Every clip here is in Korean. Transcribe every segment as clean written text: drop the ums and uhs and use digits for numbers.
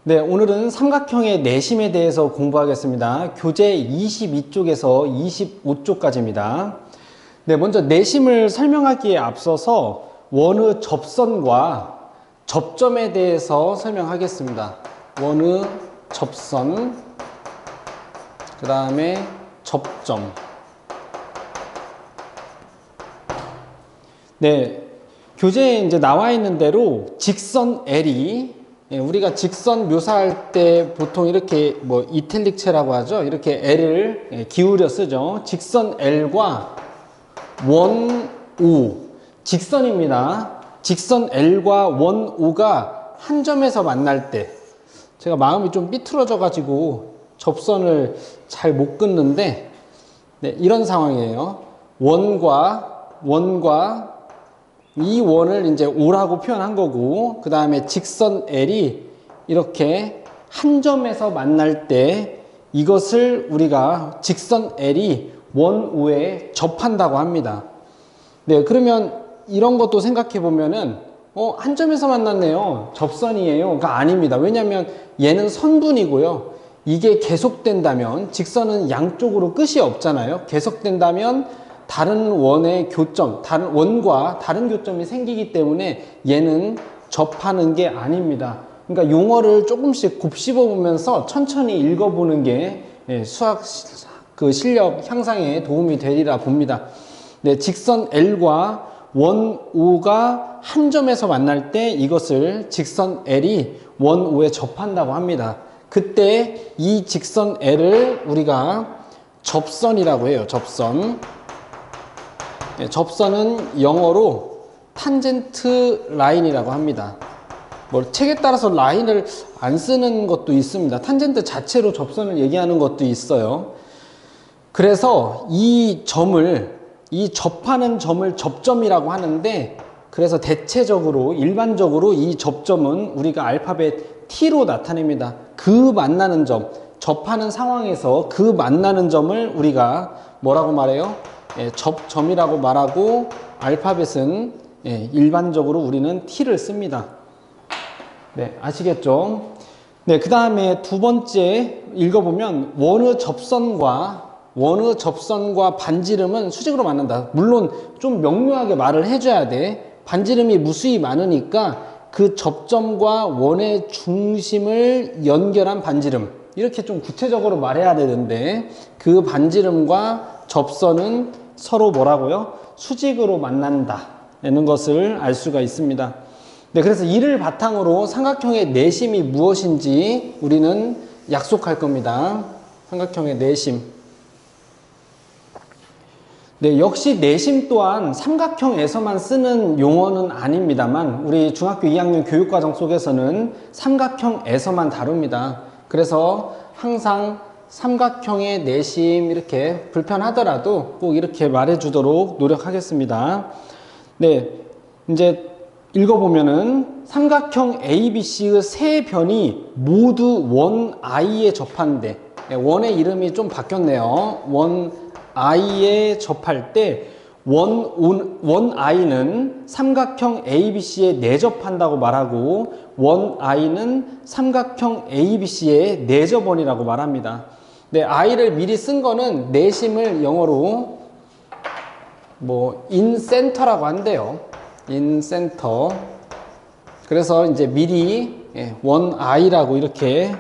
네, 오늘은 삼각형의 내심에 대해서 공부하겠습니다. 교재 22쪽에서 25쪽까지입니다. 네, 먼저 내심을 설명하기에 앞서서 원의 접선과 접점에 대해서 설명하겠습니다. 원의 접선, 그 다음에 접점. 네, 교재에 이제 나와 있는 대로 직선 L이 우리가 직선 묘사할 때 보통 이렇게 뭐 이탈릭체라고 하죠. 이렇게 L을 기울여 쓰죠. 직선 L과 원 O, 직선입니다. 직선 L과 원 O가 한 점에서 만날 때, 제가 마음이 좀 삐뚤어져 가지고 접선을 잘 못 끊는데, 네, 이런 상황이에요. 원과 이 원을 이제 O라고 표현한 거고, 그 다음에 직선 L이 이렇게 한 점에서 만날 때 이것을 우리가 직선 L이 원 O에 접한다고 합니다. 네, 그러면 이런 것도 생각해 보면은 한 점에서 만났네요. 접선이에요.가 아닙니다. 왜냐하면 얘는 선분이고요. 이게 계속된다면, 직선은 양쪽으로 끝이 없잖아요. 계속된다면 다른 원의 교점, 다른 원과 다른 교점이 생기기 때문에 얘는 접하는 게 아닙니다. 그러니까 용어를 조금씩 곱씹어 보면서 천천히 읽어보는 게 수학 그 실력 향상에 도움이 되리라 봅니다. 네, 직선 L과 원 O가 한 점에서 만날 때 이것을 직선 L이 원 O에 접한다고 합니다. 그때 이 직선 L을 우리가 접선이라고 해요. 접선. 접선은 영어로 탄젠트 라인이라고 합니다. 뭐 책에 따라서 라인을 안 쓰는 것도 있습니다. 탄젠트 자체로 접선을 얘기하는 것도 있어요. 그래서 이 접하는 점을 접점이라고 하는데, 그래서 대체적으로 일반적으로 이 접점은 우리가 알파벳 T로 나타냅니다. 그 만나는 점, 접하는 상황에서 그 만나는 점을 우리가 뭐라고 말해요? 접점이라고 말하고, 알파벳은 일반적으로 우리는 T를 씁니다. 네, 아시겠죠? 네, 그 다음에 두 번째 읽어보면 원의 접선과 반지름은 수직으로 만난다. 물론 좀 명료하게 말을 해줘야 돼. 반지름이 무수히 많으니까 그 접점과 원의 중심을 연결한 반지름, 이렇게 좀 구체적으로 말해야 되는데, 그 반지름과 접선은 서로 뭐라고요? 수직으로 만난다 라는 것을 알 수가 있습니다. 네, 그래서 이를 바탕으로 삼각형의 내심이 무엇인지 우리는 약속할 겁니다. 삼각형의 내심. 네, 역시 내심 또한 삼각형에서만 쓰는 용어는 아닙니다만, 우리 중학교 2학년 교육과정 속에서는 삼각형에서만 다룹니다. 그래서 항상 삼각형의 내심 이렇게 불편하더라도 꼭 이렇게 말해주도록 노력하겠습니다. 네, 이제 읽어보면은 삼각형 ABC의 세 변이 모두 원 I에 접한대. 원의 이름이 좀 바뀌었네요. 원 I에 접할 때 원 I는 삼각형 ABC에 내접한다고 말하고, 원 I는 삼각형 ABC의 내접원이라고 말합니다. 네, I를 미리 쓴 거는 내심을 영어로 뭐 인센터라고 한대요. 인센터. 그래서 이제 미리 원 I라고 이렇게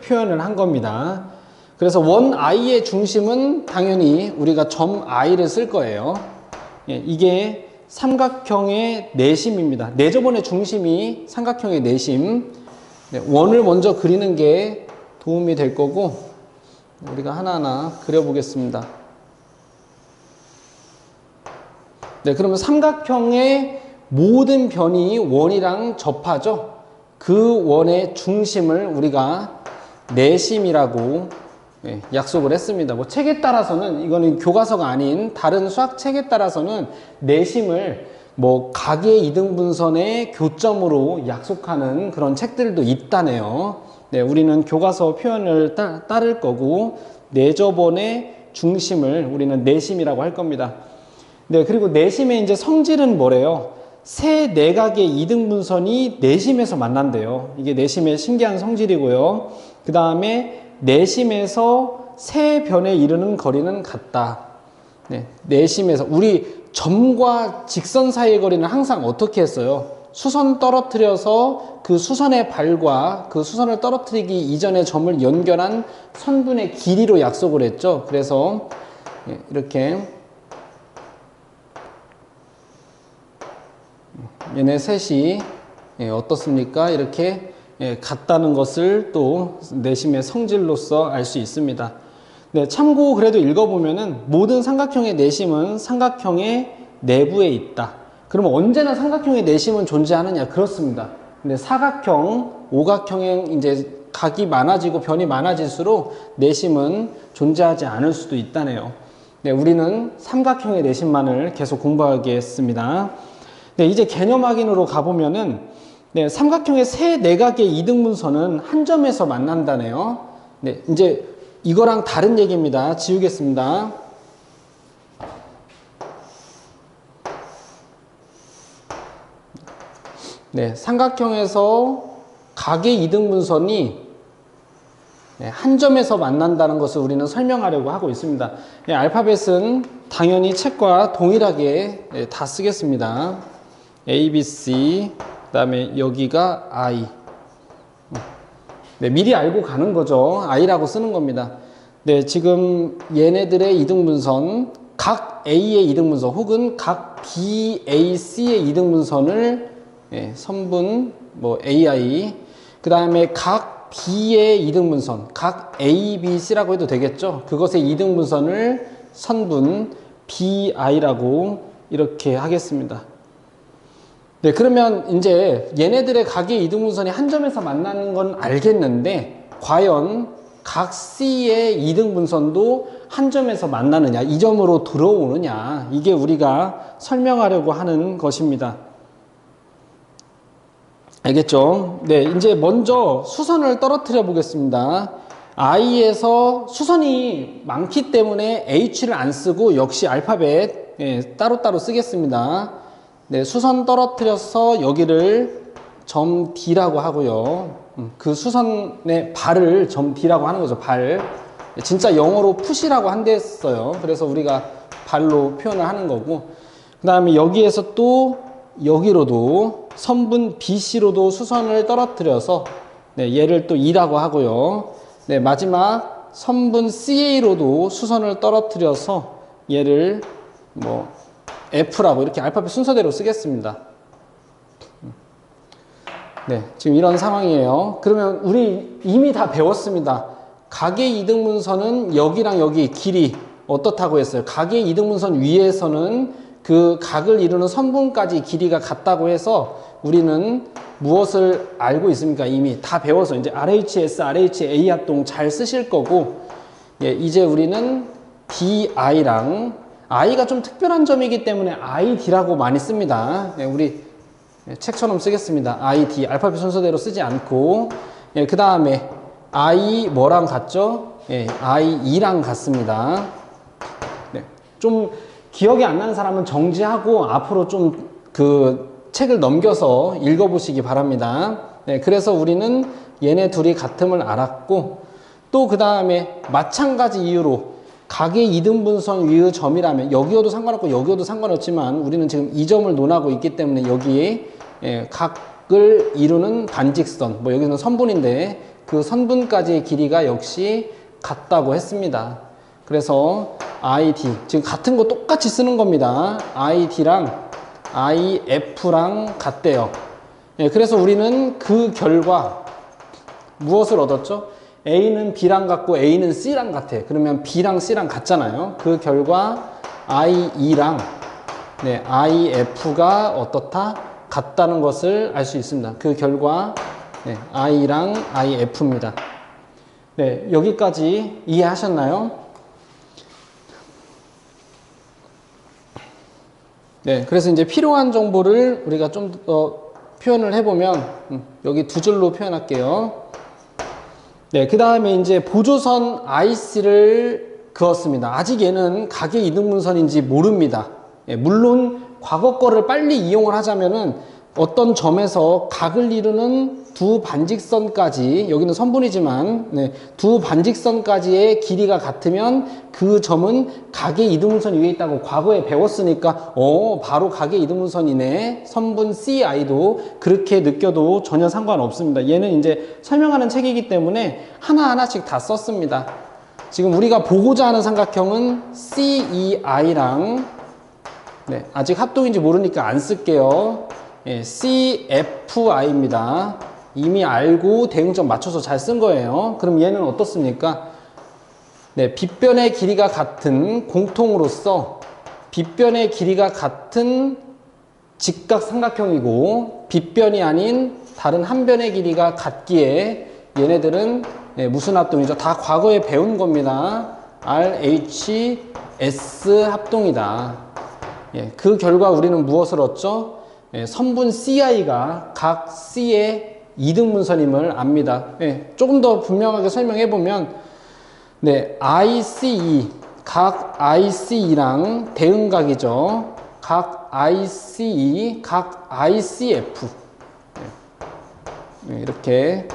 표현을 한 겁니다. 그래서 원 I의 중심은 당연히 우리가 점 I를 쓸 거예요. 이게 삼각형의 내심입니다. 내접원의 중심이 삼각형의 내심. 원을 먼저 그리는 게 도움이 될 거고, 우리가 하나하나 그려보겠습니다. 네, 그러면 삼각형의 모든 변이 원이랑 접하죠. 그 원의 중심을 우리가 내심이라고 약속을 했습니다. 뭐 책에 따라서는, 이거는 교과서가 아닌 다른 수학 책에 따라서는 내심을 뭐 각의 이등분선의 교점으로 약속하는 그런 책들도 있다네요. 네, 우리는 교과서 표현을 따를 거고, 내접원의 중심을 우리는 내심이라고 할 겁니다. 네, 그리고 내심의 이제 성질은 뭐래요? 세 내각의 이등분선이 내심에서 만난대요. 이게 내심의 신기한 성질이고요. 그 다음에 내심에서 세 변에 이르는 거리는 같다. 네, 내심에서 우리 점과 직선 사이의 거리는 항상 어떻게 했어요? 수선 떨어뜨려서 그 수선의 발과 그 수선을 떨어뜨리기 이전의 점을 연결한 선분의 길이로 약속을 했죠. 그래서 이렇게 얘네 셋이 어떻습니까? 이렇게 같다는 것을 또 내심의 성질로서 알 수 있습니다. 네, 참고 그래도 읽어보면은 모든 삼각형의 내심은 삼각형의 내부에 있다. 그러면 언제나 삼각형의 내심은 존재하느냐? 그렇습니다. 근데 사각형, 오각형의 이제 각이 많아지고 변이 많아질수록 내심은 존재하지 않을 수도 있다네요. 네, 우리는 삼각형의 내심만을 계속 공부하겠습니다. 네, 이제 개념 확인으로 가보면은 네, 삼각형의 세 내각의 이등분선은 한 점에서 만난다네요. 네, 이제 이거랑 다른 얘기입니다. 지우겠습니다. 네, 삼각형에서 각의 이등분선이 한 점에서 만난다는 것을 우리는 설명하려고 하고 있습니다. 네, 알파벳은 당연히 책과 동일하게 다 쓰겠습니다. A, B, C, 그 다음에 여기가 I. 네, 미리 알고 가는 거죠. I라고 쓰는 겁니다. 네, 지금 얘네들의 이등분선, 각 A의 이등분선 혹은 각 B, A, C의 이등분선을 선분 뭐 AI, 그 다음에 각 B의 이등분선, 각 A, B, C라고 해도 되겠죠. 그것의 이등분선을 선분 BI라고 이렇게 하겠습니다. 네, 그러면 이제 얘네들의 각의 이등분선이 한 점에서 만나는 건 알겠는데 과연 각 C의 이등분선도 한 점에서 만나느냐, 이 점으로 들어오느냐, 이게 우리가 설명하려고 하는 것입니다. 알겠죠? 네, 이제 먼저 수선을 떨어뜨려 보겠습니다. I에서 수선이 많기 때문에 H를 안 쓰고 역시 알파벳 따로따로 쓰겠습니다. 네, 수선 떨어뜨려서 여기를 점 D라고 하고요. 그 수선의 발을 점 D라고 하는 거죠. 발. 진짜 영어로 푸시라고 한댔어요. 그래서 우리가 발로 표현을 하는 거고. 그 다음에 여기에서 또 여기로도 선분 BC로도 수선을 떨어뜨려서 네, 얘를 또 E라고 하고요. 네, 마지막 선분 CA로도 수선을 떨어뜨려서 얘를 뭐 F라고 이렇게 알파벳 순서대로 쓰겠습니다. 네, 지금 이런 상황이에요. 그러면 우리 이미 다 배웠습니다. 각의 이등분선은 여기랑 여기 길이 어떻다고 했어요? 각의 이등분선 위에서는 그 각을 이루는 선분까지 길이가 같다고 해서 우리는 무엇을 알고 있습니까? 이미 다 배워서 이제 RHS, RHA 합동 잘 쓰실 거고, 예, 이제 우리는 DI랑 I가 좀 특별한 점이기 때문에 ID라고 많이 씁니다. 예, 우리 책처럼 쓰겠습니다. ID, 알파벳 순서대로 쓰지 않고, 예, 그 다음에 I 뭐랑 같죠? 예, IE랑 같습니다. 네, 좀 기억이 안 나는 사람은 정지하고 앞으로 좀 그 책을 넘겨서 읽어보시기 바랍니다. 네, 그래서 우리는 얘네 둘이 같음을 알았고, 또 그 다음에 마찬가지 이유로 각의 이등분선 위의 점이라면 여기여도 상관없고 여기여도 상관없지만 우리는 지금 이 점을 논하고 있기 때문에 여기에 각을 이루는 반직선, 뭐 여기는 선분인데 그 선분까지의 길이가 역시 같다고 했습니다. 그래서 ID, 지금 같은 거 똑같이 쓰는 겁니다. ID랑 IF랑 같대요. 그래서 우리는 그 결과 무엇을 얻었죠? A는 B랑 같고 A는 C랑 같아. 그러면 B랑 C랑 같잖아요. 그 결과 IE랑 IF가 어떻다? 같다는 것을 알 수 있습니다. 그 결과 I랑 IF입니다. 네, 여기까지 이해하셨나요? 네, 그래서 이제 필요한 정보를 우리가 좀 더 표현을 해보면 여기 두 줄로 표현할게요. 네, 그 다음에 이제 보조선 IC를 그었습니다. 아직 얘는 각의 이등분선인지 모릅니다. 예, 물론 과거 거를 빨리 이용을 하자면은 어떤 점에서 각을 이루는 두 반직선까지, 여기는 선분이지만 네, 두 반직선까지의 길이가 같으면 그 점은 각의 이등분선 위에 있다고 과거에 배웠으니까 바로 각의 이등분선이네. 선분 CI도 그렇게 느껴도 전혀 상관없습니다. 얘는 이제 설명하는 책이기 때문에 하나하나씩 다 썼습니다. 지금 우리가 보고자 하는 삼각형은 CEI랑 네, 아직 합동인지 모르니까 안 쓸게요. 예, CFI입니다. 이미 알고 대응점 맞춰서 잘 쓴 거예요. 그럼 얘는 어떻습니까? 네, 빗변의 길이가 같은 공통으로서 빗변의 길이가 같은 직각 삼각형이고 빗변이 아닌 다른 한 변의 길이가 같기에 얘네들은 네, 무슨 합동이죠? 다 과거에 배운 겁니다. RHS 합동이다. 예, 그 결과 우리는 무엇을 얻죠? 예, 선분 CI가 각 C의 이등분선임을 압니다. 예, 조금 더 분명하게 설명해 보면 네, ICE, 각 ICE랑 대응각이죠. 각 ICE, 각 ICF 예, 이렇게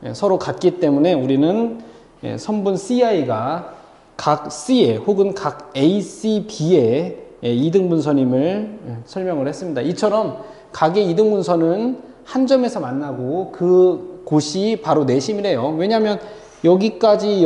예, 서로 같기 때문에 우리는 예, 선분 CI가 각 C의 혹은 각 ACB의 예, 이등분선임을 설명을 했습니다. 이처럼 각의 이등분선은 한 점에서 만나고 그 곳이 바로 내심이래요. 왜냐하면 여기까지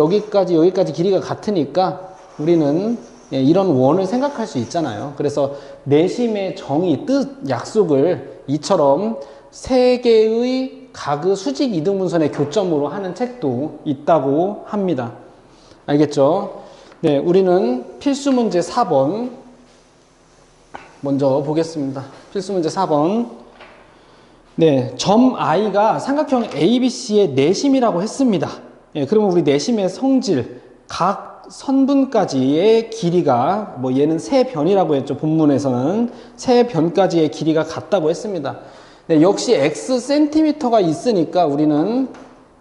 길이가 같으니까 우리는 예, 이런 원을 생각할 수 있잖아요. 그래서 내심의 정의, 뜻, 약속을 이처럼 세 개의 각의 수직 이등분선의 교점으로 하는 책도 있다고 합니다. 알겠죠? 네, 우리는 필수 문제 4번 먼저 보겠습니다. 필수 문제 4번. 네, 점 I가 삼각형 ABC의 내심이라고 했습니다. 예, 그러면 우리 내심의 성질, 각 선분까지의 길이가, 뭐 얘는 세 변이라고 했죠. 본문에서는 세 변까지의 길이가 같다고 했습니다. 네, 역시 X 센티미터가 있으니까 우리는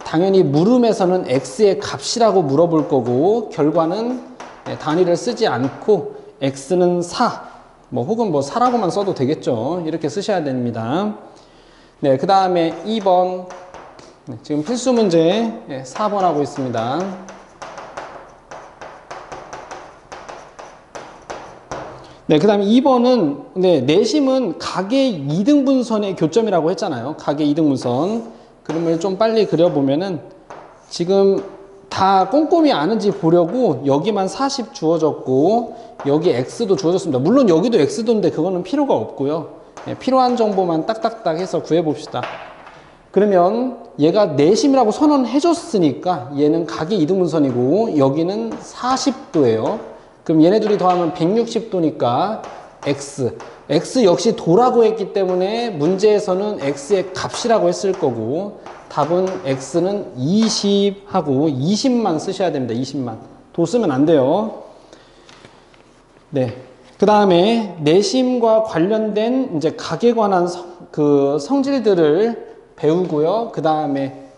당연히 물음에서는 X의 값이라고 물어볼 거고, 결과는 단위를 쓰지 않고 X는 4, 뭐 혹은 뭐 4라고만 써도 되겠죠. 이렇게 쓰셔야 됩니다. 네, 그 다음에 2번. 네, 지금 필수 문제 4번 하고 있습니다. 네, 그 다음에 2번은 네, 내심은 각의 이등분선의 교점이라고 했잖아요. 각의 이등분선. 그림을 좀 빨리 그려보면은 지금 다 꼼꼼히 아는지 보려고 여기만 40 주어졌고 여기 X도 주어졌습니다. 물론 여기도 X도인데 그거는 필요가 없고요. 네, 필요한 정보만 딱딱딱 해서 구해봅시다. 그러면 얘가 내심이라고 선언해 줬으니까 얘는 각의 이등분선이고 여기는 40도예요. 그럼 얘네 둘이 더하면 160도니까 X 역시 도라고 했기 때문에 문제에서는 X의 값이라고 했을 거고 답은 X는 20 하고 20만 쓰셔야 됩니다. 20만. 도 쓰면 안 돼요. 네. 그 다음에 내심과 관련된 이제 각에 관한 그 성질들을 배우고요. 그 다음에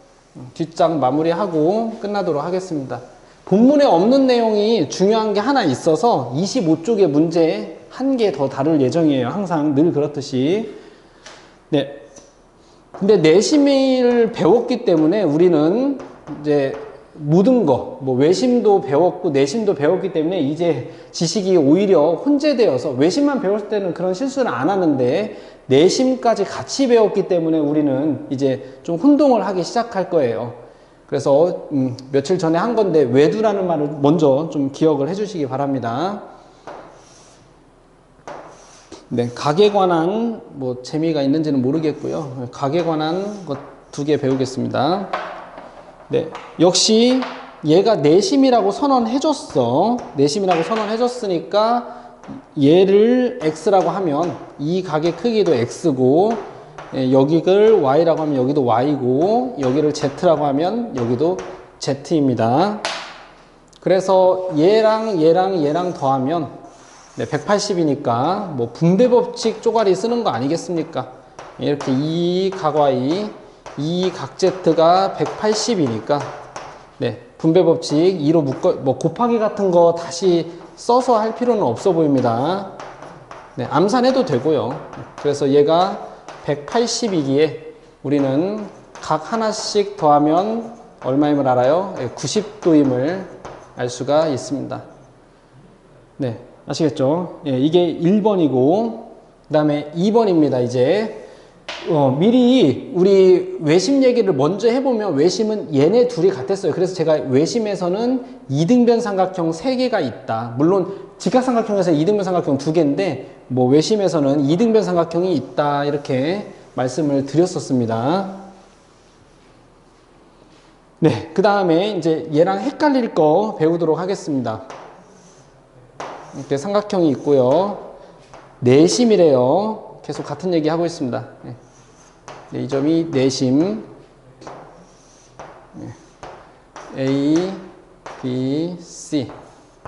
뒷장 마무리하고 끝나도록 하겠습니다. 본문에 없는 내용이 중요한 게 하나 있어서 25쪽의 문제 한 개 더 다룰 예정이에요. 항상 늘 그렇듯이. 네. 근데 내심을 배웠기 때문에 우리는 이제 모든 거, 뭐 외심도 배웠고 내심도 배웠기 때문에 이제 지식이 오히려 혼재되어서 외심만 배웠을 때는 그런 실수를 안 하는데 내심까지 같이 배웠기 때문에 우리는 이제 좀 혼동을 하기 시작할 거예요. 그래서 며칠 전에 한 건데 외두라는 말을 먼저 좀 기억을 해주시기 바랍니다. 네, 각에 관한 뭐 재미가 있는지는 모르겠고요. 각에 관한 것 2개 배우겠습니다. 네, 역시 얘가 내심이라고 선언해줬어. 내심이라고 선언해줬으니까 얘를 X라고 하면 이 각의 크기도 X고 여기를 Y라고 하면 여기도 Y고 여기를 Z라고 하면 여기도 Z입니다. 그래서 얘랑 더하면 네, 180이니까 뭐 분배법칙 쪼가리 쓰는 거 아니겠습니까? 이렇게 이 각 Y, 이 각 Z가 180이니까 네, 분배법칙 2로 묶어 뭐 곱하기 같은 거 다시 써서 할 필요는 없어 보입니다. 네, 암산해도 되고요. 그래서 얘가 180이기에 우리는 각 하나씩 더하면 얼마임을 알아요? 90도임을 알 수가 있습니다. 네, 아시겠죠? 예, 이게 1번이고 그 다음에 2번입니다. 이제 미리 우리 외심 얘기를 먼저 해보면 외심은 얘네 둘이 같았어요. 그래서 제가 외심에서는 이등변 삼각형 3개가 있다. 물론 직각삼각형에서 이등변 삼각형 2개인데 뭐 외심에서는 이등변 삼각형이 있다 이렇게 말씀을 드렸었습니다. 네, 그 다음에 이제 얘랑 헷갈릴 거 배우도록 하겠습니다. 이렇게 삼각형이 있고요. 내심이래요. 계속 같은 얘기 하고 있습니다. 네. 네, 이 점이 내심. 네. A, B, C.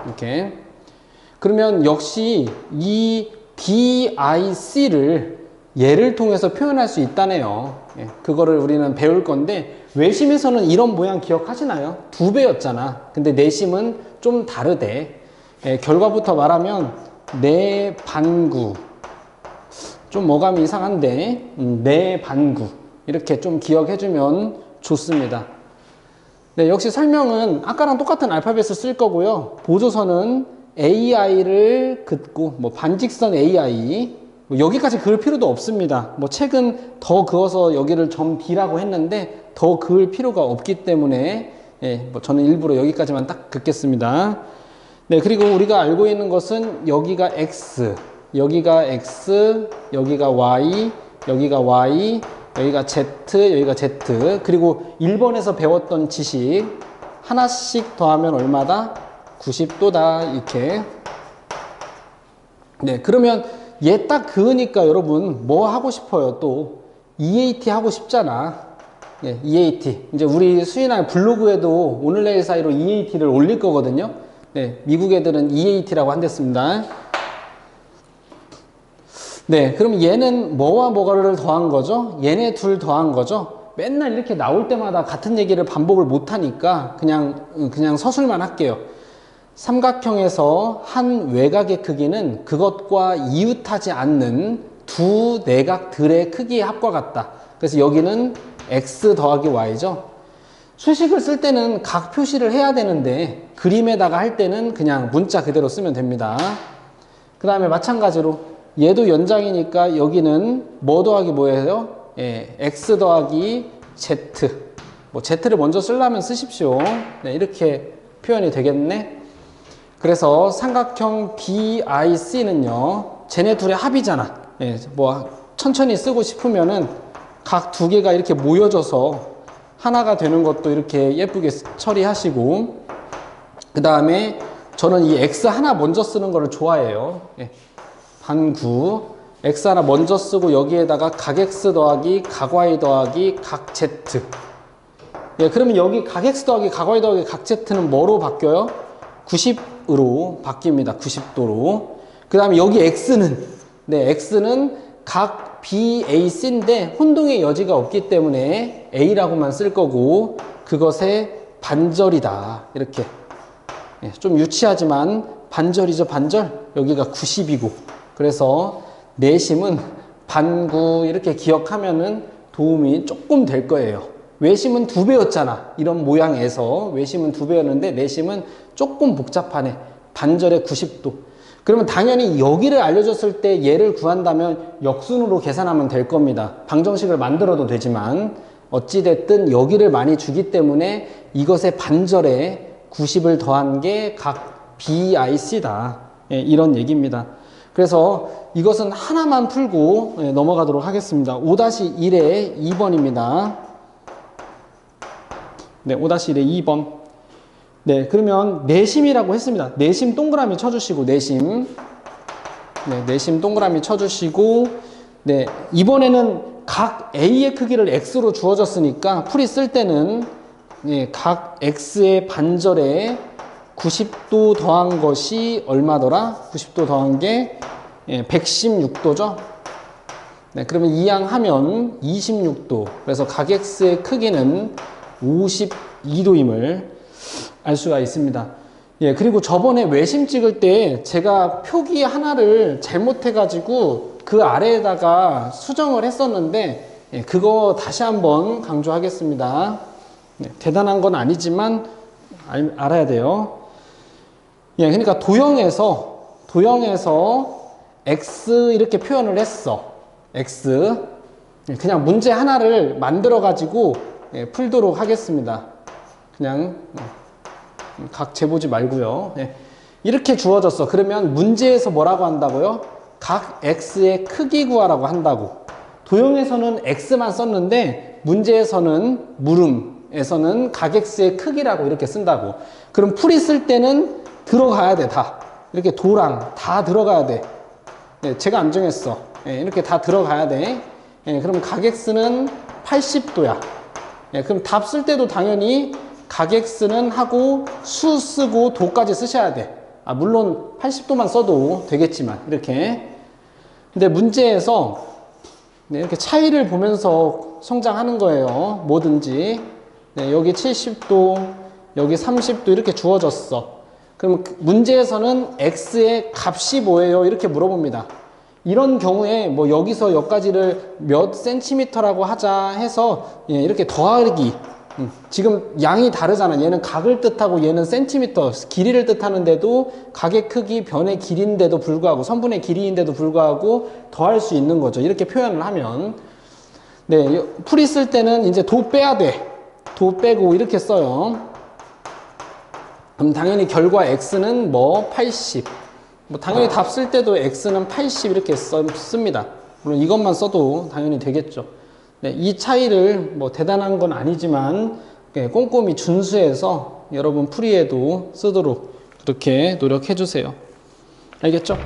이렇게. 그러면 역시 이 B, I, C를 얘를 통해서 표현할 수 있다네요. 네. 그거를 우리는 배울 건데 외심에서는 이런 모양 기억하시나요? 2배였잖아. 근데 내심은 좀 다르대. 네, 결과부터 말하면 내 반구. 좀 어감이 이상한데 내 반구 이렇게 좀 기억해주면 좋습니다. 네, 역시 설명은 아까랑 똑같은 알파벳을 쓸 거고요. 보조선은 AI를 긋고 뭐 반직선 AI 뭐 여기까지 그을 필요도 없습니다. 뭐 책은 더 그어서 여기를 점 D라고 했는데 더 그을 필요가 없기 때문에 예, 뭐 저는 일부러 여기까지만 딱 긋겠습니다. 네, 그리고 우리가 알고 있는 것은 여기가 X 여기가 X, 여기가 Y, 여기가 Y, 여기가 Z, 여기가 Z. 그리고 1번에서 배웠던 지식 하나씩 더하면 얼마다? 90도다 이렇게. 네, 그러면 얘 딱 그으니까 여러분 뭐 하고 싶어요? 또 EAT 하고 싶잖아. 예, EAT. 이제 우리 수인아 블로그에도 오늘 내일 사이로 EAT를 올릴 거거든요. 네, 미국 애들은 EAT라고 한댔습니다. 네, 그럼 얘는 뭐와 뭐가를 더한 거죠? 얘네 둘 더한 거죠? 맨날 이렇게 나올 때마다 같은 얘기를 반복을 못 하니까 그냥 서술만 할게요. 삼각형에서 한 외곽의 크기는 그것과 이웃하지 않는 두 내각들의 크기의 합과 같다. 그래서 여기는 x 더하기 y죠. 수식을 쓸 때는 각 표시를 해야 되는데 그림에다가 할 때는 그냥 문자 그대로 쓰면 됩니다. 그 다음에 마찬가지로 얘도 연장이니까 여기는 뭐 더하기 뭐예요? 예, x 더하기 z. 뭐 z를 먼저 쓰려면 쓰십시오. 네, 이렇게 표현이 되겠네. 그래서 삼각형 BIC는요, 쟤네 둘의 합이잖아. 예, 뭐 천천히 쓰고 싶으면은 각 두 개가 이렇게 모여져서 하나가 되는 것도 이렇게 예쁘게 처리하시고, 그 다음에 저는 이 x 하나 먼저 쓰는 거를 좋아해요. 예. 반구 x 하나 먼저 쓰고 여기에다가 각 x 더하기 각 y 더하기 각 z. 예, 그러면 여기 각 x 더하기 각 y 더하기 각 z는 뭐로 바뀌어요? 90으로 바뀝니다. 90도로. 그 다음에 여기 x는 네, x는 각 BAC인데 혼동의 여지가 없기 때문에 A라고만 쓸 거고 그것의 반절이다. 이렇게. 예, 좀 유치하지만 반절이죠. 반절. 여기가 90이고 그래서 내심은 반구 이렇게 기억하면은 도움이 조금 될 거예요. 외심은 2배였잖아. 이런 모양에서 외심은 2배였는데 내심은 조금 복잡하네. 반절에 90도. 그러면 당연히 여기를 알려줬을 때 얘를 구한다면 역순으로 계산하면 될 겁니다. 방정식을 만들어도 되지만 어찌됐든 여기를 많이 주기 때문에 이것의 반절에 90을 더한 게 각 BIC다. 예, 이런 얘기입니다. 그래서 이것은 하나만 풀고 넘어가도록 하겠습니다. 5-1의 2번입니다. 네, 5-1의 2번. 네, 그러면 내심이라고 했습니다. 내심 동그라미 쳐주시고, 내심. 네, 내심 동그라미 쳐주시고, 네, 이번에는 각 A의 크기를 X로 주어졌으니까 풀이 쓸 때는 네, 각 X의 반절에 90도 더한 것이 얼마더라? 90도 더한 게 116도죠. 네, 그러면 이항하면 26도. 그래서 각 X의 크기는 52도임을 알 수가 있습니다. 예, 그리고 저번에 외심 찍을 때 제가 표기 하나를 잘못해가지고 그 아래에다가 수정을 했었는데, 예, 그거 다시 한번 강조하겠습니다. 네, 대단한 건 아니지만 알아야 돼요. 예, 그러니까 도형에서 x 이렇게 표현을 했어. x. 예, 그냥 문제 하나를 만들어 가지고 예, 풀도록 하겠습니다. 그냥 각 재보지 말고요. 예, 이렇게 주어졌어. 그러면 문제에서 뭐라고 한다고요? 각 x의 크기 구하라고 한다고. 도형에서는 x만 썼는데 문제에서는 물음에서는 각 x의 크기라고 이렇게 쓴다고. 그럼 풀이 쓸 때는 들어가야 돼. 다 이렇게 도랑 다 들어가야 돼. 예, 제가 안 정했어. 예, 이렇게 다 들어가야 돼. 예, 그럼 각 x는 80도야. 예, 그럼 답 쓸 때도 당연히 각 x는 하고 수 쓰고 도까지 쓰셔야 돼. 아, 물론 80도만 써도 되겠지만 이렇게. 근데 문제에서 네, 이렇게 차이를 보면서 성장하는 거예요. 뭐든지. 네, 여기 70도, 여기 30도 이렇게 주어졌어. 그럼 문제에서는 x의 값이 뭐예요? 이렇게 물어봅니다. 이런 경우에 뭐 여기서 여기까지를 몇 센티미터라고 하자 해서 예, 이렇게 더하기. 지금 양이 다르잖아. 얘는 각을 뜻하고 얘는 센티미터, 길이를 뜻하는데도 각의 크기, 변의 길이인데도 불구하고 선분의 길이인데도 불구하고 더할 수 있는 거죠. 이렇게 표현을 하면. 네, 풀이 쓸 때는 이제 도 빼야 돼. 도 빼고 이렇게 써요. 그럼 당연히 결과 x는 뭐 80. 뭐 당연히 답 쓸 때도 x는 80 이렇게 씁니다. 물론 이것만 써도 당연히 되겠죠. 네, 이 차이를 뭐 대단한 건 아니지만 꼼꼼히 준수해서 여러분 풀이에도 쓰도록 그렇게 노력해 주세요. 알겠죠?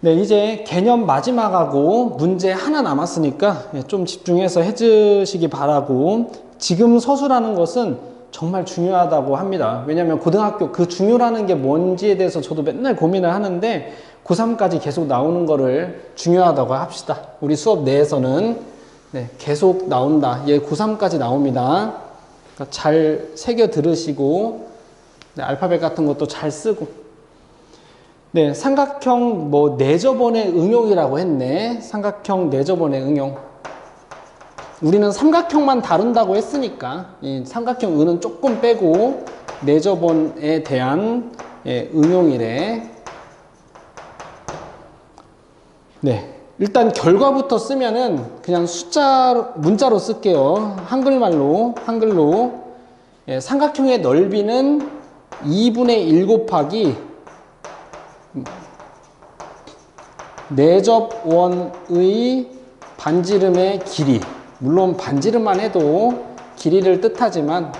네, 이제 개념 마지막하고 문제 하나 남았으니까 좀 집중해서 해주시기 바라고. 지금 서술하는 것은 정말 중요하다고 합니다. 왜냐하면 고등학교 그 중요라는 게 뭔지에 대해서 저도 맨날 고민을 하는데 고3까지 계속 나오는 거를 중요하다고 합시다. 우리 수업 내에서는 네, 계속 나온다. 얘 고3까지 나옵니다. 그러니까 잘 새겨 들으시고 네, 알파벳 같은 것도 잘 쓰고. 네, 삼각형 뭐 내저번의 응용이라고 했네. 삼각형 내저번의 응용. 우리는 삼각형만 다룬다고 했으니까 이 삼각형 은은 조금 빼고 내저번에 대한 예, 응용이래. 네. 일단 결과부터 쓰면은 그냥 문자로 쓸게요. 한글로. 예, 삼각형의 넓이는 2분의 1 곱하기 내접원의 반지름의 길이. 물론 반지름만 해도 길이를 뜻하지만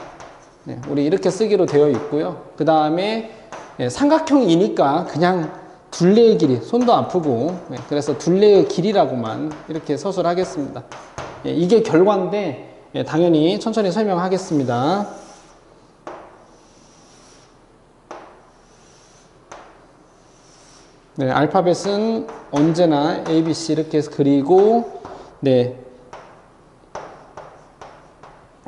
네, 우리 이렇게 쓰기로 되어 있고요. 그 다음에 예, 삼각형이니까 그냥 둘레의 길이, 손도 아프고 네, 그래서 둘레의 길이라고만 이렇게 서술하겠습니다. 예, 이게 결과인데 예, 당연히 천천히 설명하겠습니다. 네, 알파벳은 언제나 A, B, C 이렇게 해서 그리고 네,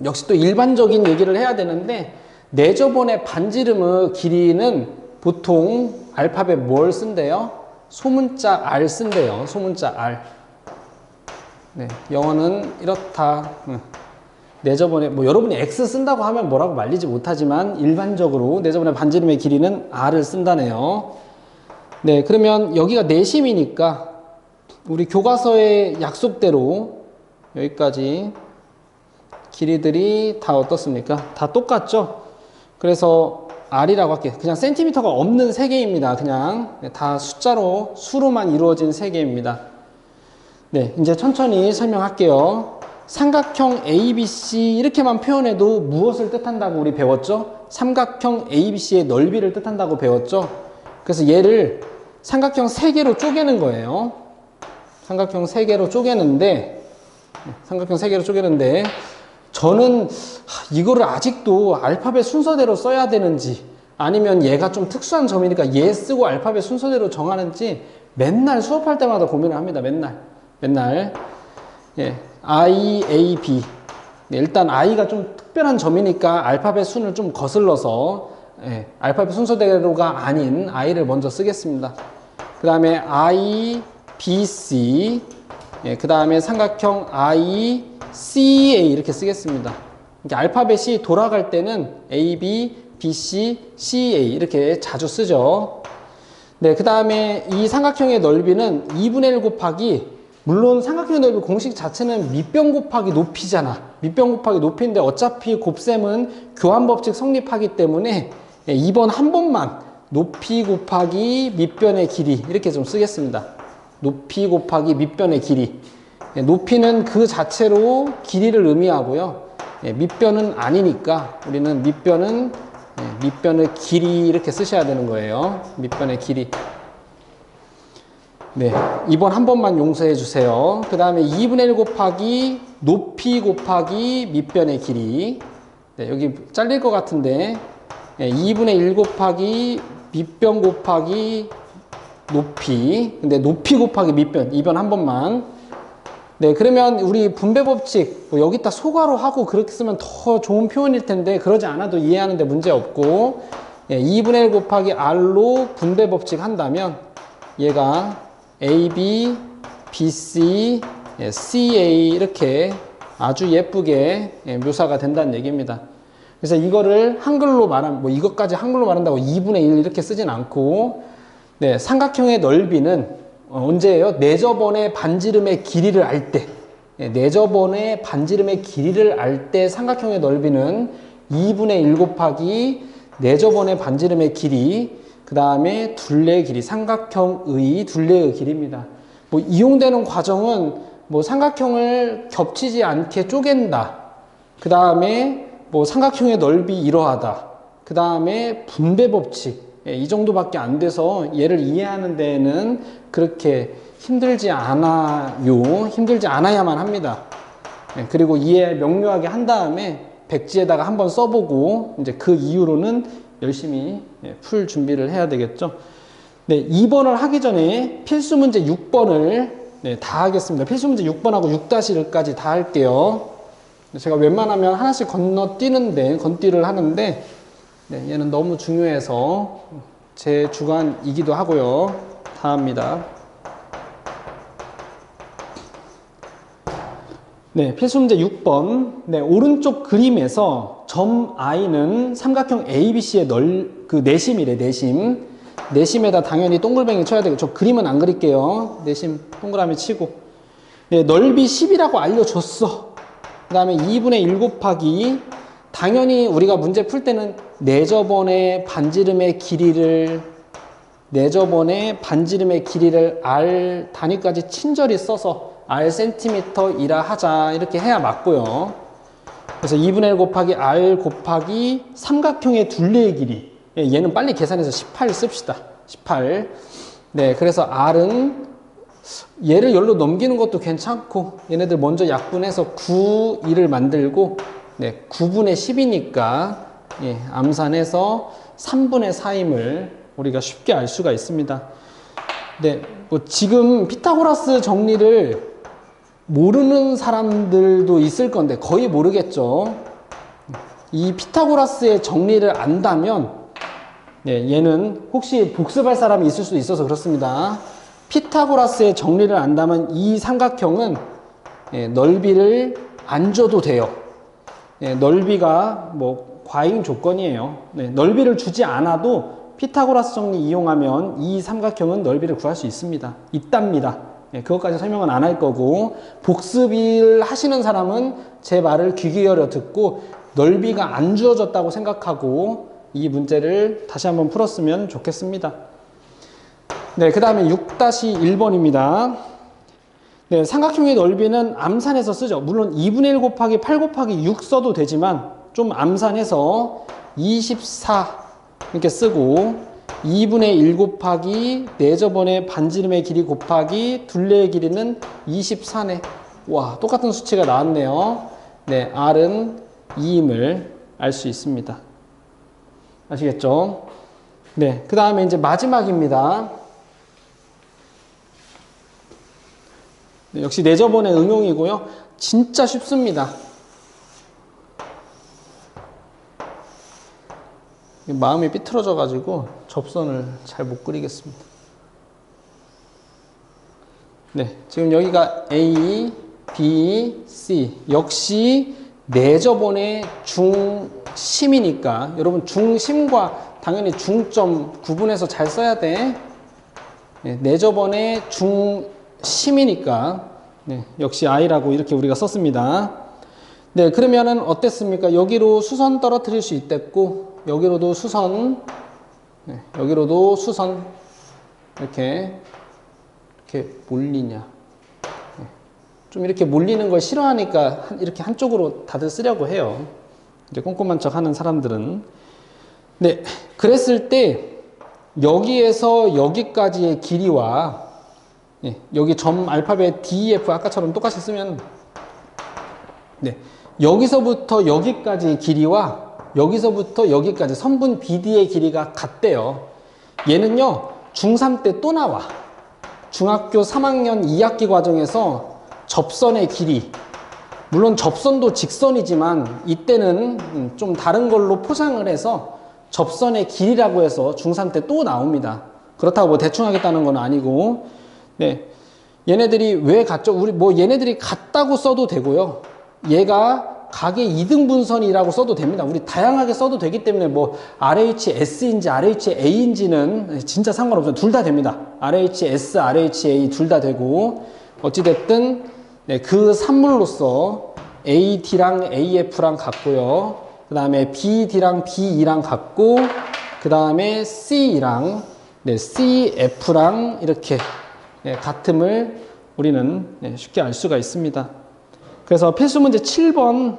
역시 또 일반적인 얘기를 해야 되는데 내저번의 반지름의 길이는 보통 알파벳 뭘 쓴대요? 소문자 R 쓴대요. 소문자 R. 네, 영어는 이렇다. 내저번에 뭐 여러분이 X 쓴다고 하면 뭐라고 말리지 못하지만 일반적으로 내저번의 반지름의 길이는 R을 쓴다네요. 네, 그러면 여기가 내심이니까 우리 교과서의 약속대로 여기까지 길이들이 다 어떻습니까? 다 똑같죠? 그래서 R이라고 할게요. 그냥 센티미터가 없는 세개입니다. 그냥 다 수로만 이루어진 세개입니다. 네, 이제 천천히 설명할게요. 삼각형 ABC 이렇게만 표현해도 무엇을 뜻한다고 우리 배웠죠? 삼각형 ABC의 넓이를 뜻한다고 배웠죠? 그래서 얘를 삼각형 3개로 쪼개는 거예요. 삼각형 3개로 쪼개는데 저는 이거를 아직도 알파벳 순서대로 써야 되는지 아니면 얘가 좀 특수한 점이니까 얘 쓰고 알파벳 순서대로 정하는지 맨날 수업할 때마다 고민을 합니다. 맨날. 예, I, A, B. 네, 일단 I가 좀 특별한 점이니까 알파벳 순을 좀 거슬러서 알파벳 순서대로가 아닌 i를 먼저 쓰겠습니다. 그 다음에 I, B, C, 그 다음에 삼각형 I, C, A 이렇게 쓰겠습니다. 이렇게 알파벳이 돌아갈 때는 A, B, B, C, C, A 이렇게 자주 쓰죠. 네, 그 다음에 이 삼각형의 넓이는 2분의 1 곱하기, 물론 삼각형의 넓이 공식 자체는 밑변 곱하기 높이잖아. 밑변 곱하기 높이인데 어차피 곱셈은 교환법칙 성립하기 때문에 2번 한 번만 높이 곱하기 밑변의 길이 이렇게 좀 쓰겠습니다. 높이 곱하기 밑변의 길이. 높이는 그 자체로 길이를 의미하고요. 밑변은 아니니까 우리는 밑변의 길이 이렇게 쓰셔야 되는 거예요. 밑변의 길이. 네, 2번 한 번만 용서해 주세요. 그 다음에 2분의 1 곱하기 높이 곱하기 밑변의 길이. 네, 여기 잘릴 것 같은데 2분의 1 곱하기 밑변 곱하기 높이. 근데 높이 곱하기 밑변 2번 한 번만. 네, 그러면 우리 분배 법칙 여기다 소괄호 하고 그렇게 쓰면 더 좋은 표현일 텐데 그러지 않아도 이해하는데 문제 없고 2분의 1 곱하기 r로 분배 법칙 한다면 얘가 AB, BC, CA 이렇게 아주 예쁘게 묘사가 된다는 얘기입니다. 그래서 이거를 한글로 말하면 이것까지 한글로 말한다고 2분의 1 이렇게 쓰진 않고 네, 삼각형의 넓이는 언제예요? 내저번의 반지름의 길이를 알 때. 내저번의 반지름의 길이를 알 때 삼각형의 넓이는 2분의 1 곱하기 내저번의 반지름의 길이, 그 다음에 둘레의 길이, 삼각형의 둘레의 길이입니다. 이용되는 과정은 삼각형을 겹치지 않게 쪼갠다. 그 다음에 삼각형의 넓이 이러하다. 그 다음에 분배 법칙. 이 정도밖에 안 돼서 얘를 이해하는 데에는 그렇게 힘들지 않아요. 힘들지 않아야만 합니다. 그리고 이해 명료하게 한 다음에 백지에다가 한번 써보고 이제 그 이후로는 열심히 풀 준비를 해야 되겠죠. 네, 2번을 하기 전에 필수 문제 6번을 다 하겠습니다. 필수 문제 6번하고 6-1까지 다 할게요. 제가 웬만하면 하나씩 건너뛰를 하는데 네, 얘는 너무 중요해서 제 주관이기도 하고요. 다 합니다. 네, 필수 문제 6번. 네, 오른쪽 그림에서 점 I는 삼각형 ABC의 내심이래, 내심. 내심에다 당연히 동글뱅이 쳐야 되고, 저 그림은 안 그릴게요. 내심 동그라미 치고. 네, 넓이 10이라고 알려줬어. 그 다음에 2분의 1 곱하기, 당연히 우리가 문제 풀 때는 내저번의 반지름의 길이를 R 단위까지 친절히 써서 R 센티미터이라 하자 이렇게 해야 맞고요. 그래서 2분의 1 곱하기 R 곱하기 삼각형의 둘레의 길이, 얘는 빨리 계산해서 18 씁시다. 18. 네, 그래서 R은 얘를 열로 넘기는 것도 괜찮고 얘네들 먼저 약분해서 9, 2를 만들고 네, 9분의 10이니까 암산해서 3분의 4임을 우리가 쉽게 알 수가 있습니다. 네, 지금 피타고라스 정리를 모르는 사람들도 있을 건데 거의 모르겠죠. 이 피타고라스의 정리를 안다면 얘는 혹시 복습할 사람이 있을 수도 있어서 그렇습니다. 피타고라스의 정리를 안다면 이 삼각형은 넓이를 안 줘도 돼요. 넓이가 과잉 조건이에요. 넓이를 주지 않아도 피타고라스 정리 이용하면 이 삼각형은 넓이를 구할 수 있답니다. 그것까지 설명은 안 할 거고, 복습을 하시는 사람은 제 말을 귀 기울여 듣고 넓이가 안 주어졌다고 생각하고 이 문제를 다시 한번 풀었으면 좋겠습니다. 네, 그 다음에 6-1번입니다. 네, 삼각형의 넓이는 암산해서 쓰죠. 물론 2분의 1 곱하기 8 곱하기 6 써도 되지만 좀 암산해서 24 이렇게 쓰고 2분의 1 곱하기 내저번의 반지름의 길이 곱하기 둘레의 길이는 24네. 와, 똑같은 수치가 나왔네요. 네, R은 2임을 알 수 있습니다. 아시겠죠? 네, 그 다음에 이제 마지막입니다. 네, 역시 내저번의 응용이고요. 진짜 쉽습니다. 마음이 삐뚤어져 가지고 접선을 잘 못 그리겠습니다. 네, 지금 여기가 A, B, C. 역시 내저번의 중심이니까 여러분 중심과 당연히 중점 구분해서 잘 써야 돼. 네, 내저번의 중심이니까 네, 역시 I라고 이렇게 우리가 썼습니다. 네, 그러면은 어땠습니까? 여기로 수선 떨어뜨릴 수 있댔고 여기로도 수선, 네, 여기로도 수선 이렇게 몰리냐. 네, 좀 이렇게 몰리는 걸 싫어하니까 이렇게 한쪽으로 다들 쓰려고 해요. 이제 꼼꼼한 척 하는 사람들은. 네, 그랬을 때 여기에서 여기까지의 길이와 네, 여기 점 알파벳 D, F 아까처럼 똑같이 쓰면 네, 여기서부터 여기까지의 길이와 여기서부터 여기까지 선분 BD의 길이가 같대요. 얘는요 중3 때 또 나와. 중학교 3학년 2학기 과정에서 접선의 길이, 물론 접선도 직선이지만 이때는 좀 다른 걸로 포장을 해서 접선의 길이라고 해서 중3 때 또 나옵니다. 그렇다고 뭐 대충 하겠다는 건 아니고 네, 얘네들이 왜 같죠? 우리 뭐 얘네들이 같다고 써도 되고요. 얘가 각의 이등분선이라고 써도 됩니다. 우리 다양하게 써도 되기 때문에 뭐 RHS인지 RHA인지는 진짜 상관없어요. 둘 다 됩니다. RHS, RHA 둘 다 되고 어찌됐든 네, 그 산물로서 AD랑 AF랑 같고요. 그 다음에 BD랑 BE랑 같고 그 다음에 CE랑 네, CF랑 이렇게 네, 같음을 우리는 네, 쉽게 알 수가 있습니다. 그래서 필수문제 7번,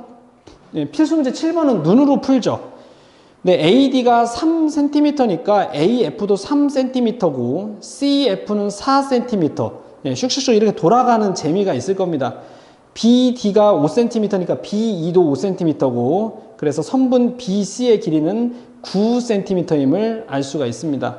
네, 필수문제 7번은 눈으로 풀죠. 네, AD가 3cm니까 AF도 3cm고 CF는 4cm. 네, 슉슉슉 이렇게 돌아가는 재미가 있을 겁니다. BD가 5cm니까 BE도 5cm고 그래서 선분 BC의 길이는 9cm임을 알 수가 있습니다.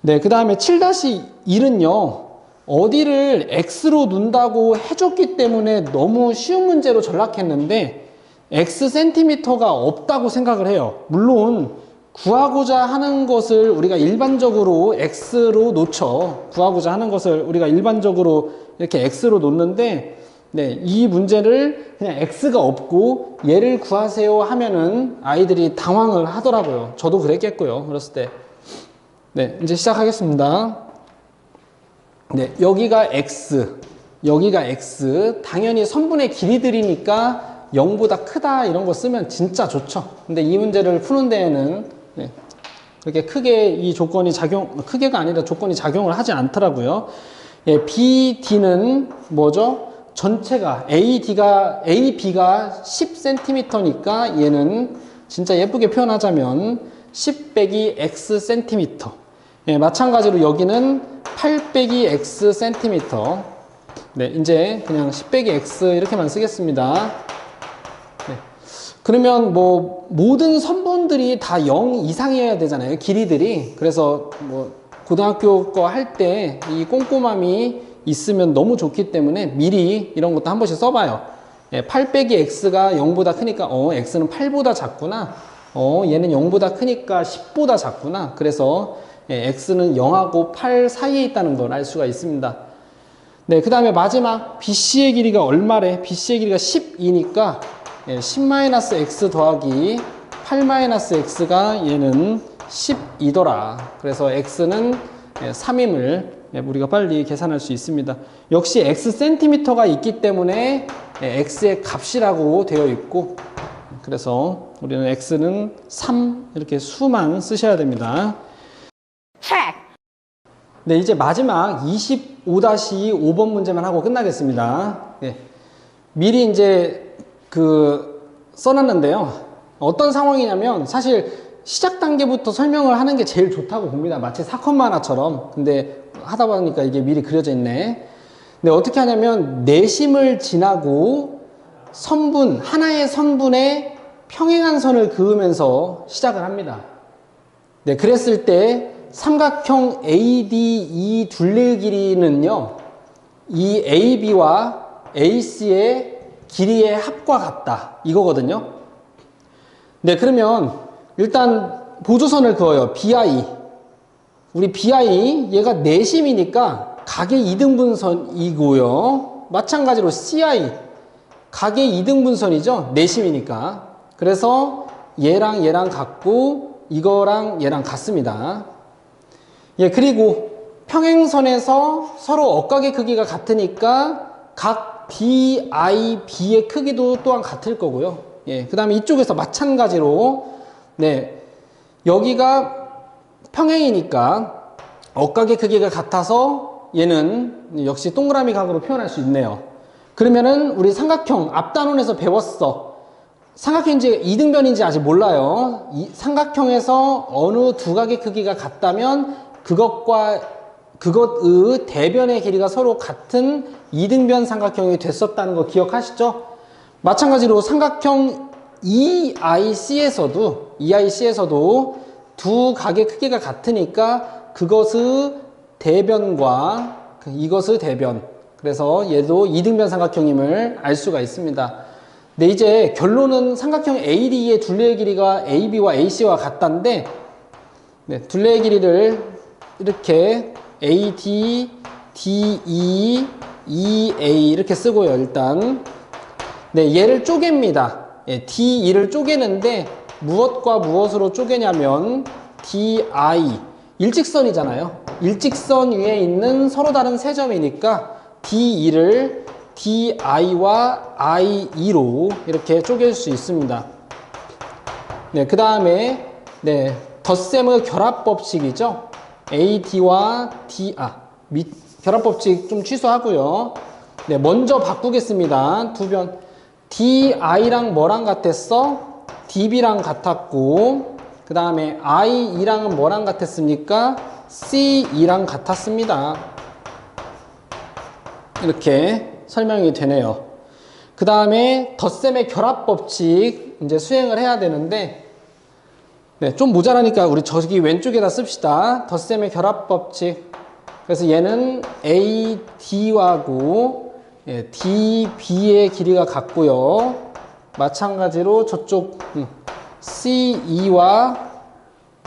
네, 그 다음에 7-1은요. 어디를 X로 눈다고 해줬기 때문에 너무 쉬운 문제로 전락했는데 X 센티미터가 없다고 생각을 해요. 물론 구하고자 하는 것을 우리가 일반적으로 X로 놓죠. 구하고자 하는 것을 우리가 일반적으로 이렇게 X로 놓는데 네, 이 문제를 그냥 X가 없고 얘를 구하세요 하면은 아이들이 당황을 하더라고요. 저도 그랬겠고요. 그랬을 때. 네, 이제 시작하겠습니다. 네, 여기가 X, 여기가 X. 당연히 선분의 길이들이니까 0보다 크다 이런 거 쓰면 진짜 좋죠. 근데 이 문제를 푸는 데에는 네, 그렇게 크게 이 조건이 크게가 아니라 조건이 작용을 하지 않더라고요. 예, BD는 뭐죠? 전체가 AB가 10cm니까 얘는 진짜 예쁘게 표현하자면 10 빼기 X cm. 예, 마찬가지로 여기는 8 빼기 X cm. 네, 이제 그냥 10 빼기 X 이렇게만 쓰겠습니다. 네. 그러면 뭐 모든 선분들이 다 0 이상이어야 되잖아요. 길이들이. 그래서 뭐 고등학교 거 할 때 이 꼼꼼함이 있으면 너무 좋기 때문에 미리 이런 것도 한 번씩 써봐요. 예, 8 빼기 X가 0보다 크니까 X는 8보다 작구나. 얘는 0보다 크니까 10보다 작구나. 그래서 예, X는 0하고 8 사이에 있다는 걸 알 수가 있습니다. 네, 그 다음에 마지막 BC의 길이가 얼마래? BC의 길이가 10이니까 예, 10-X 더하기 8-X가 얘는 12더라. 그래서 X는 3임을 우리가 빨리 계산할 수 있습니다. 역시 X 센티미터가 있기 때문에 X의 값이라고 되어 있고 그래서 우리는 X는 3 이렇게 수만 쓰셔야 됩니다. 네, 이제 마지막 25-5번 문제만 하고 끝나겠습니다. 네, 미리 이제 써놨는데요. 어떤 상황이냐면 사실 시작 단계부터 설명을 하는 게 제일 좋다고 봅니다. 마치 사건 만화처럼. 근데 하다 보니까 이게 미리 그려져 있네. 근데 어떻게 하냐면 내심을 지나고 하나의 선분에 평행한 선을 그으면서 시작을 합니다. 네, 그랬을 때 삼각형 ADE 둘레의 길이는요, 이 AB와 AC의 길이의 합과 같다. 이거거든요. 네, 그러면 일단 보조선을 그어요. BI. 우리 BI 얘가 내심이니까 각의 이등분선이고요. 마찬가지로 CI 각의 이등분선이죠. 내심이니까. 그래서 얘랑 얘랑 같고 이거랑 얘랑 같습니다. 예, 그리고 평행선에서 서로 억각의 크기가 같으니까 각 BI, B의 크기도 또한 같을 거고요. 예, 그 다음에 이쪽에서 마찬가지로 네, 여기가 평행이니까 억각의 크기가 같아서 얘는 역시 동그라미 각으로 표현할 수 있네요. 그러면은 우리 삼각형 앞단원에서 배웠어. 삼각형인지 이등변인지 아직 몰라요. 이 삼각형에서 어느 두 각의 크기가 같다면 그것의 대변의 길이가 서로 같은 이등변 삼각형이 됐었다는 거 기억하시죠? 마찬가지로 삼각형 EIC에서도 두 각의 크기가 같으니까 그것의 대변과 이것의 대변, 그래서 얘도 이등변 삼각형임을 알 수가 있습니다. 네, 이제 결론은 삼각형 AD의 둘레의 길이가 AB와 AC와 같다인데, 네, 둘레의 길이를 이렇게 AD, DE, EA 이렇게 쓰고요. 일단 네, 얘를 쪼갭니다. 예, DE를 쪼개는데 무엇과 무엇으로 쪼개냐면 DI, 일직선이잖아요. 일직선 위에 있는 서로 다른 세 점이니까 DE를 DI와 IE로 이렇게 쪼갤 수 있습니다. 네, 그 다음에 네, 덧셈의 결합법칙이죠. AD와 결합법칙 좀 취소하고요. 네, 먼저 바꾸겠습니다. 두 변. DI랑 뭐랑 같았어? DB랑 같았고, 그 다음에 IE랑은 뭐랑 같았습니까? CE랑 같았습니다. 이렇게 설명이 되네요. 그 다음에 덧셈의 결합법칙 이제 수행을 해야 되는데, 네, 좀 모자라니까 우리 저기 왼쪽에다 씁시다. 덧셈의 결합법칙. 그래서 얘는 AD하고 DB의 길이가 같고요. 마찬가지로 저쪽 CE와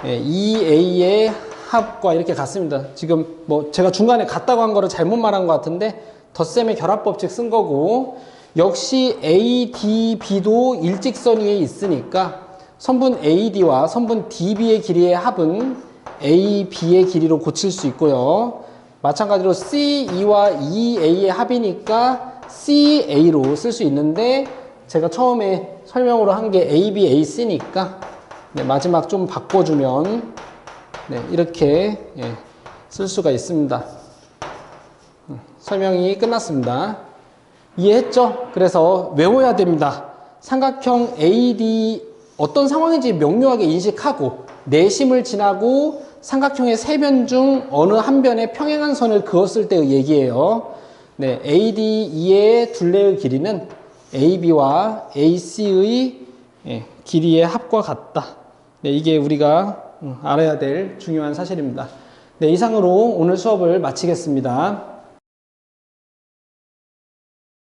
EA의 합과 이렇게 같습니다. 지금 뭐 제가 중간에 같다고 한 거를 잘못 말한 것 같은데 덧셈의 결합법칙 쓴 거고, 역시 ADB도 일직선 위에 있으니까 선분 AD와 선분 DB의 길이의 합은 AB의 길이로 고칠 수 있고요. 마찬가지로 CE와 EA의 합이니까 CA로 쓸 수 있는데, 제가 처음에 설명으로 한 게 AB, AC니까 네, 마지막 좀 바꿔주면 네, 이렇게 쓸 수가 있습니다. 설명이 끝났습니다. 이해했죠? 그래서 외워야 됩니다. 삼각형 AD 어떤 상황인지 명료하게 인식하고 내심을 지나고 삼각형의 세 변 중 어느 한 변에 평행한 선을 그었을 때의 얘기예요. 네, ADE의 둘레의 길이는 AB와 AC의 길이의 합과 같다. 네, 이게 우리가 알아야 될 중요한 사실입니다. 네, 이상으로 오늘 수업을 마치겠습니다.